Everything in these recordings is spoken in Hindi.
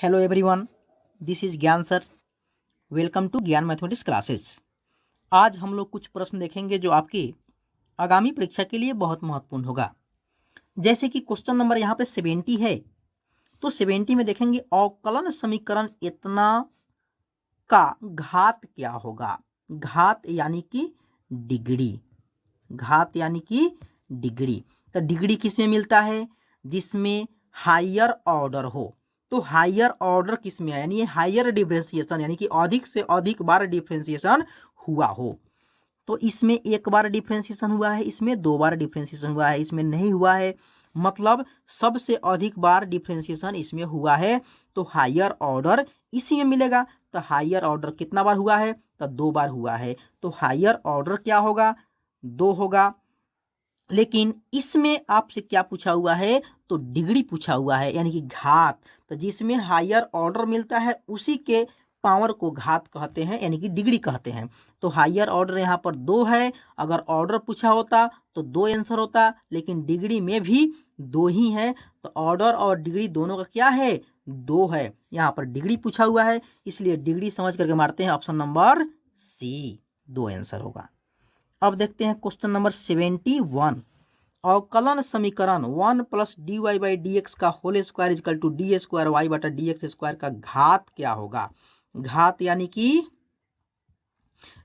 हेलो एवरीवन, दिस इज ज्ञान सर। वेलकम टू ज्ञान मैथमेटिक्स क्लासेस। आज हम लोग कुछ प्रश्न देखेंगे जो आपकी आगामी परीक्षा के लिए बहुत महत्वपूर्ण होगा। जैसे कि क्वेश्चन नंबर यहाँ पे 70 है, तो 70 में देखेंगे अवकलन समीकरण इतना का घात क्या होगा। घात यानी कि डिग्री, घात यानी कि डिग्री। तो डिग्री किसमें मिलता है? जिसमें हायर ऑर्डर हो। तो हायर ऑर्डर किसमें है? यानी हायर डिफरेंशिएशन, यानी कि अधिक से अधिक बार डिफरेंशिएशन हुआ हो। तो इसमें एक बार डिफरेंशिएशन हुआ है, इसमें दो बार डिफरेंशिएशन हुआ है, इसमें नहीं हुआ है। मतलब सबसे अधिक बार डिफरेंशिएशन इसमें हुआ है, तो हायर ऑर्डर इसी में मिलेगा। तो हायर ऑर्डर कितना बार हुआ है? तो दो बार हुआ है। तो हायर ऑर्डर क्या होगा? दो होगा। लेकिन इसमें आपसे क्या पूछा हुआ है? तो डिग्री पूछा हुआ है, यानी कि घात। तो जिसमें हायर ऑर्डर मिलता है उसी के पावर को घात कहते हैं, यानी कि डिग्री कहते हैं। तो हायर ऑर्डर यहाँ पर दो है। अगर ऑर्डर पूछा होता तो दो आंसर होता, लेकिन डिग्री में भी दो ही है। तो ऑर्डर और डिग्री दोनों का क्या है? दो है। यहाँ पर डिग्री पूछा हुआ है, इसलिए डिग्री समझ करके मारते हैं ऑप्शन नंबर सी, दो आंसर होगा। अब देखते हैं क्वेश्चन नंबर 71। अवकलन समीकरण 1 plus d y by d x का whole square equal to d square y बटा डी एक्स स्क्वायर का घात क्या होगा। घात यानी कि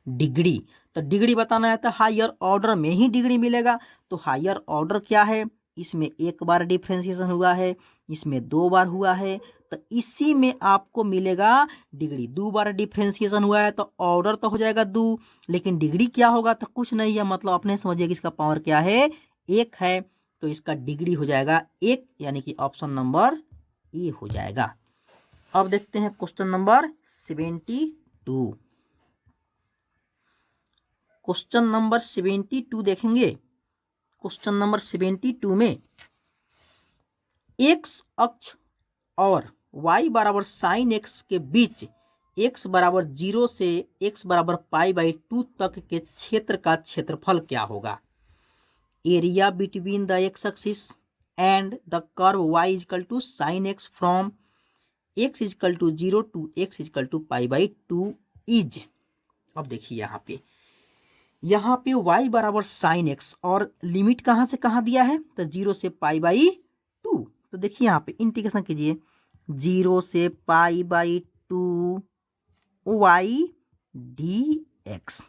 डिग्री। तो डिग्री बताना है तो हायर ऑर्डर में ही डिग्री मिलेगा। तो हायर ऑर्डर क्या है? इसमें एक बार डिफरेंशिएशन हुआ है, इसमें दो बार हुआ है, तो इसी में आपको मिलेगा डिग्री। दो बार डिफरेंशिएशन हुआ है तो ऑर्डर तो हो जाएगा दो, लेकिन डिग्री क्या होगा? तो कुछ नहीं है। मतलब अपने समझिए कि इसका पावर क्या है? एक है। तो इसका डिग्री हो जाएगा एक, यानी कि ऑप्शन नंबर ए हो जाएगा। अब देखते हैं क्वेश्चन नंबर 72। क्वेश्चन नंबर 72 देखेंगे। क्वेश्चन नंबर 72 में एक्स अक्ष और y बराबर साइन एक्स के बीच x बराबर 0 से x बराबर पाई बाई 2 तक के क्षेत्र का क्षेत्रफल क्या होगा। Area between the x axis and the curve y is equal to sine x from x is equal to 0 to x is equal to pi by 2 is. अब देखिए यहाँ पे y बराबर साइन एक्स और लिमिट कहाँ से कहाँ दिया है? तो 0 से पाई बाई 2। तो देखिए यहाँ पे इंटीग्रेशन कीजिए, 0 से pi by 2 y d x.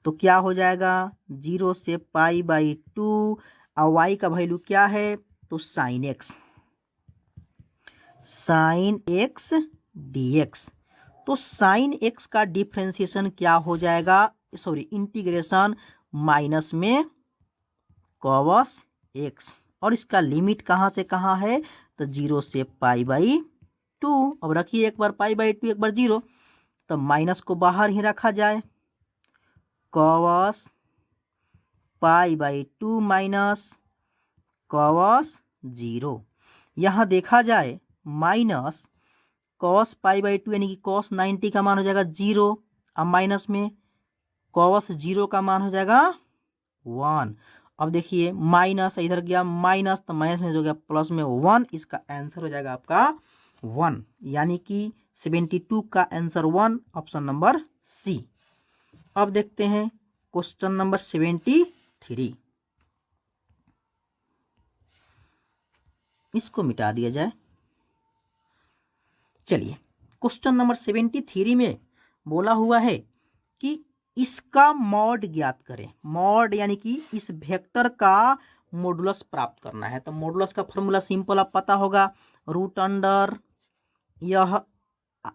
तो क्या हो जाएगा? 0 से पाई बाई 2 और y का वैल्यू क्या है? तो sine x, sine x D x. तो साइन एक्स का डिफ्रेंसिएशन क्या हो जाएगा? सॉरी, इंटीग्रेशन माइनस में कॉस एक्स, और इसका लिमिट कहाँ से कहाँ है? तो 0 से पाई बाई 2। अब रखिए, एक बार पाई बाई 2 एक बार 0, तो माइनस को बाहर ही रखा जाए। Cos pi by 2 minus cos 0। यहाँ देखा जाए माइनस कॉस पाई बाई 2 यानी कि कॉस 90 का मान हो जाएगा 0, अब माइनस में कॉस 0 का मान हो जाएगा 1। अब देखिए माइनस इधर गया माइनस, तो माइनस में जो गया प्लस में 1, इसका आंसर हो जाएगा आपका 1, यानी कि 72 का आंसर 1, ऑप्शन नंबर सी। अब देखते हैं क्वेश्चन नंबर 73। इसको मिटा दिया जाए। चलिए, क्वेश्चन नंबर 73 में बोला हुआ है कि इसका मॉड ज्ञात करें। मॉड यानी कि इस वेक्टर का मॉडुलस प्राप्त करना है। तो मॉडुलस का फॉर्मूला सिंपल आप पता होगा, रूट अंडर यह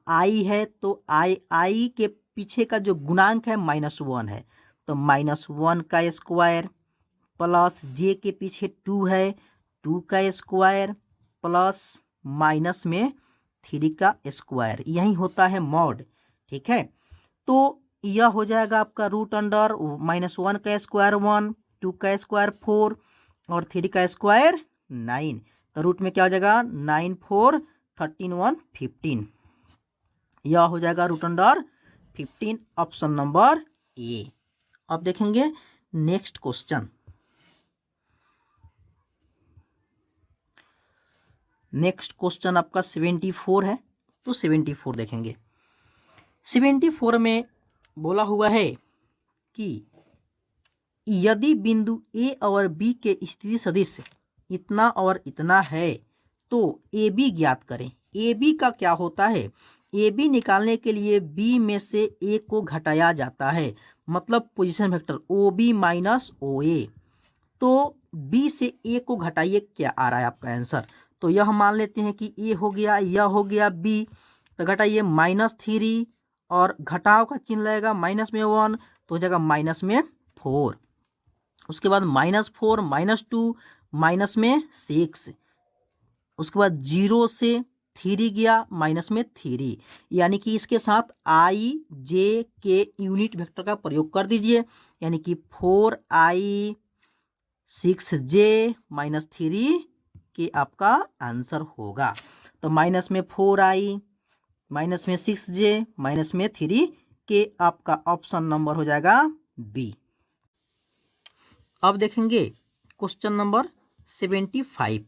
आई है, तो आई के पीछे का जो गुणांक है -1 है, तो -1 का स्क्वायर प्लस जे के पीछे 2 है, 2 का स्क्वायर प्लस माइनस में 3 का स्क्वायर, यही होता है मॉड। ठीक है, तो यह हो जाएगा आपका रूट अंडर -1 का स्क्वायर 1, 2 का स्क्वायर 4 और 3 का स्क्वायर 9। तो रूट में क्या हो जाएगा? 9 4 13 1 15। यह हो जाएगा root under 15, option number A. अब देखेंगे नेक्स्ट क्वेश्चन। नेक्स्ट क्वेश्चन आपका 74 है। तो 74 देखेंगे। 74 में बोला हुआ है कि यदि बिंदु ए और बी के स्थिति सदिश इतना और इतना है तो ए बी ज्ञात करें। ए बी का क्या होता है? ए बी निकालने के लिए बी में से ए को घटाया जाता है, मतलब position vector O B minus O A. तो बी से ए को घटाइए, क्या आ रहा है आपका आंसर? तो यह मान लेते हैं कि ए हो गया, यह हो गया बी, तो घटाइए -3 और घटाव का चिन्ह लगेगा माइनस में 1 तो हो जाएगा माइनस में 4। उसके बाद -4 -2 माइनस में 6, उसके बाद 0 से 3 गया माइनस में 3, यानी कि इसके साथ आई जे के यूनिट वेक्टर का प्रयोग कर दीजिए, यानी कि 4i 6j -3 के आपका आंसर होगा। तो माइनस में 4i माइनस में 6j माइनस में 3 के आपका ऑप्शन नंबर हो जाएगा बी। अब देखेंगे क्वेश्चन नंबर 75।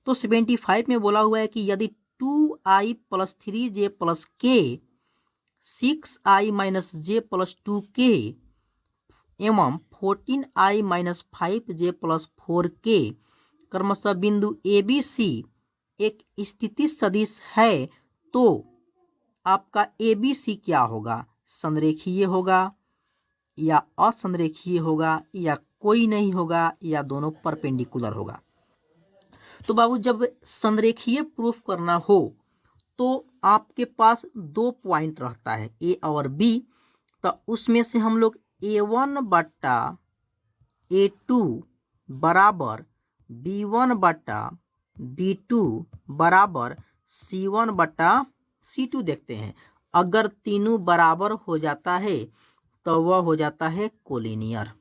तो 75 में बोला हुआ है कि यदि 2i + 3j + k 6i - j + 2k एवं 14i - 5j + 4k क्रमशः बिंदु ए बी सी एक स्थिति सदिश है, तो आपका ए बी सी क्या होगा? संरेखीय होगा या असंरेखीय होगा या कोई नहीं होगा या दोनों परपेंडिकुलर होगा? तो बाबू जब संरेखीय प्रूफ करना हो तो आपके पास 2 पॉइंट रहता है ए और बी, तो उसमें से हम लोग A1 बट्टा A2 बराबर B1 बट्टा B2 बराबर C1 बट्टा C2 देखते हैं। अगर तीनों बराबर हो जाता है तो वह हो जाता है कोलिनियर।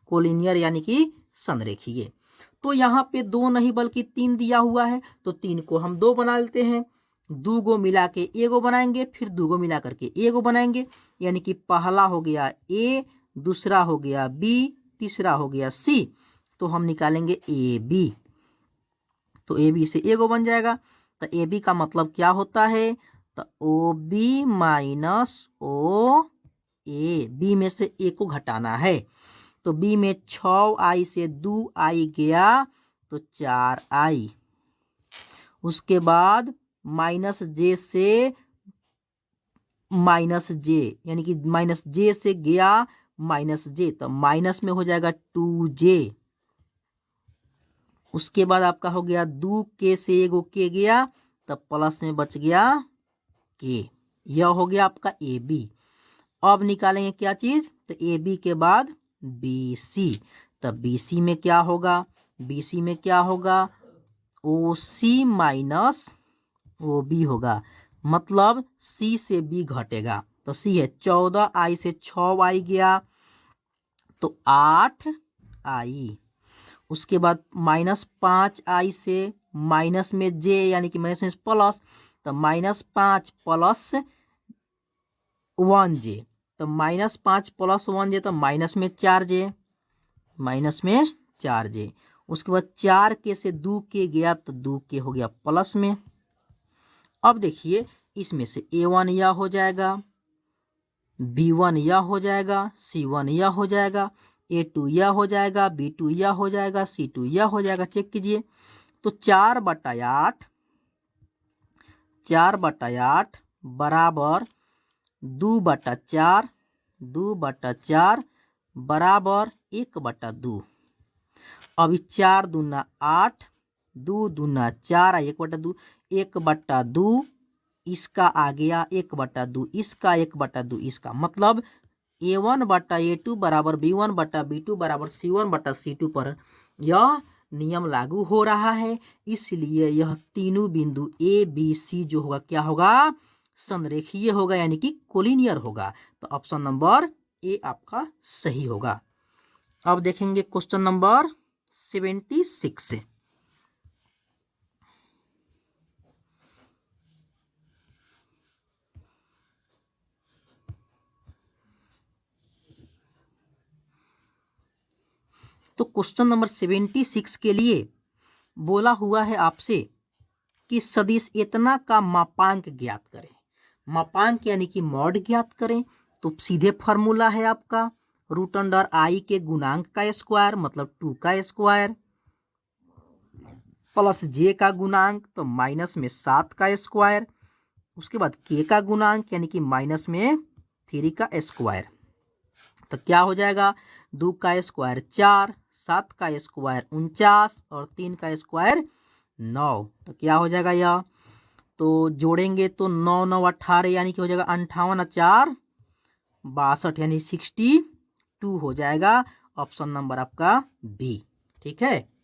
कोलिनियर यानी कि संरेखीय। तो यहाँ पे 2 नहीं बल्कि 3 दिया हुआ है, तो 3 को हम 2 बना लेते हैं, 2 गो मिला के एगो बनाएंगे, फिर 2 गो मिला करके एगो बनाएंगे, यानी कि पहला हो गया ए, दूसरा हो गया बी, तीसरा हो गया सी। तो हम निकालेंगे ए बी, तो ए बी से एगो बन जाएगा। तो ए बी का मतलब क्या होता है? तो ओ बी माइनस ओ ए, बी में से ए को घटाना है, तो बी में 6i से 2i गया तो 4i। उसके बाद माइनस जे से माइनस जे, यानी कि माइनस जे से गया माइनस जे, तो माइनस में हो जाएगा 2j। उसके बाद आपका हो गया 2k से एगो के गया तो प्लस में बच गया k। यह हो गया आपका ए बी। अब निकालेंगे क्या चीज? तो ए बी के बाद बी सी, तब बी सी में क्या होगा? बी सी में क्या होगा? ओ सी माइनस ओ बी होगा, मतलब सी से बी घटेगा, तो सी है 14i से 6i गया तो 8i। उसके बाद -5i से माइनस में j, यानी कि माइनस में प्लस, तो -5 प्लस 1j, तो -5 प्लस 1j तो माइनस में 4j, माइनस में 4j। उसके बाद 4k से 2k गया तो 2k हो गया प्लस में। अब देखिए इसमें से A1 यह हो जाएगा, B1 यह हो जाएगा, C1 यह हो जाएगा, A2 यह हो जाएगा, B2 यह हो जाएगा, C2 यह हो जाएगा। चेक कीजिए, तो 4/8 बराबर 2/4 2/4 बराबर 1/2। अभी 4 दूना 8, 2 दूना 4, 1/2, 1/2 इसका आ गया, 1/2 इसका, 1/2 इसका, मतलब A1/A2 बराबर B1/B2 बराबर C1/C2 पर यह नियम लागू हो रहा है। इसलिए यह तीनों बिंदु ए बी सी जो होगा क्या होगा? संरेखीय होगा, यानी कि कोलिनियर होगा। तो ऑप्शन नंबर ए आपका सही होगा। अब देखेंगे क्वेश्चन नंबर 76। तो क्वेश्चन नंबर 76 के लिए बोला हुआ है आपसे कि सदिश इतना का मापांक ज्ञात करें। मापांक यानी कि मॉड ज्ञात करें, तो सीधे फॉर्मूला है आपका रूट अंडर आई के गुणांक का स्क्वायर मतलब 2 का स्क्वायर प्लस जे का गुणांक तो माइनस में 7 का स्क्वायर, उसके बाद के का गुणांक यानी कि माइनस में 3 का स्क्वायर। तो क्या हो जाएगा, 2 का स्क्वायर 4, 7 का स्क्वायर 49 और 3 का स्क्वायर 9। तो क्या हो जाएगा यह, तो जोड़ेंगे तो 9 9 18 यानी कि हो जाएगा 58 4 62 यानी 62 हो जाएगा। ऑप्शन नंबर आपका बी। ठीक है।